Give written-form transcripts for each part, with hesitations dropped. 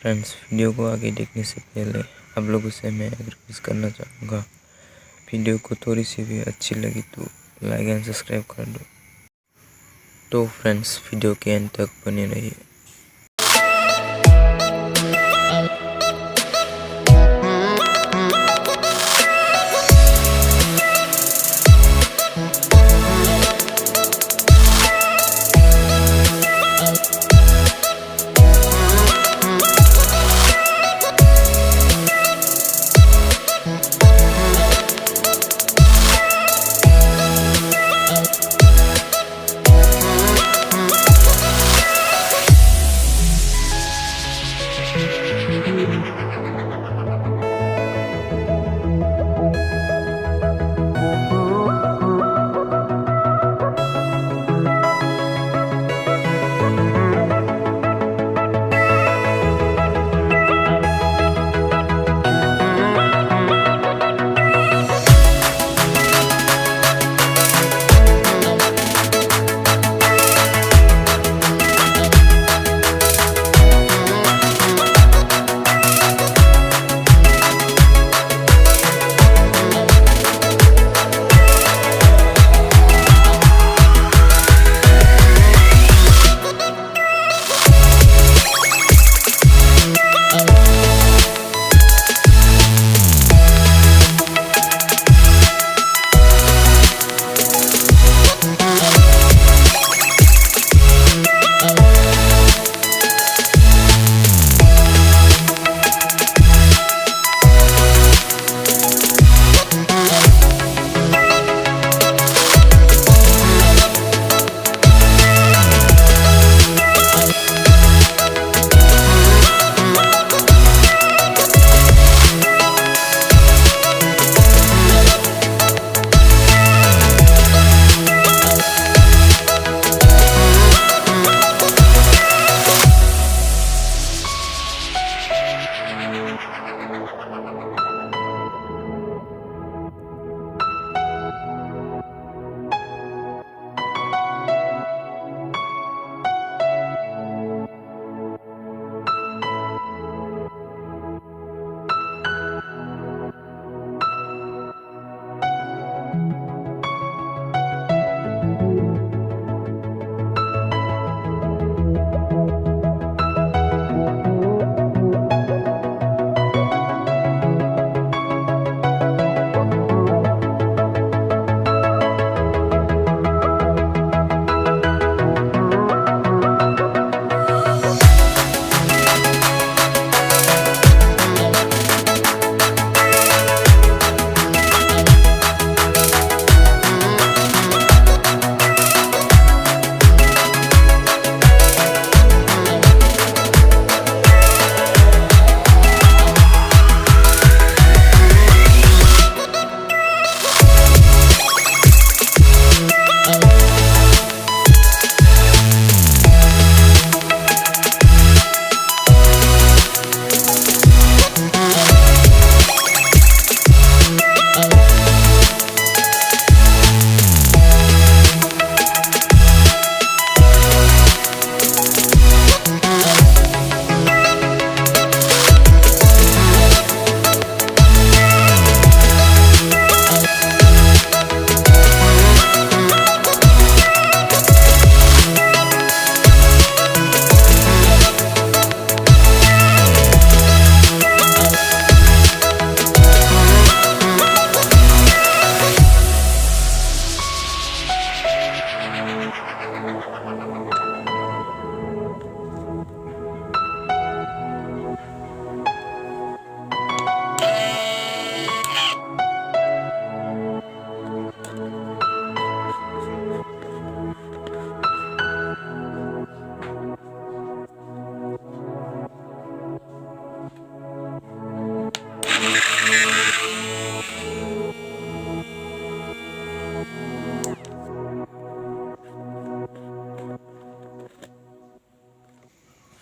Friends, video को आगे देखने से पहले आप लोगों से मैं एक रिक्वेस्ट करना चाहूँगा। वीडियो को थोड़ी सी भी अच्छी लगी तो लाइक एंड सब्सक्राइब कर दो। तो फ्रेंड्स, वीडियो के अंत तक बने रहिए।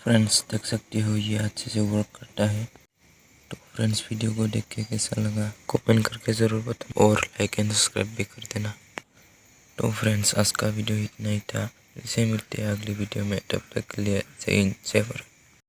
फ्रेंड्स, देख सकते हो ये अच्छे से वर्क करता है। तो फ्रेंड्स, वीडियो को देख के कैसा लगा कमेंट करके ज़रूर बताओ और लाइक एंड सब्सक्राइब भी कर देना। तो फ्रेंड्स, आज का वीडियो इतना ही था। इसे मिलते हैं अगली वीडियो में, तब तक के लिए जय हिंद जय भारत।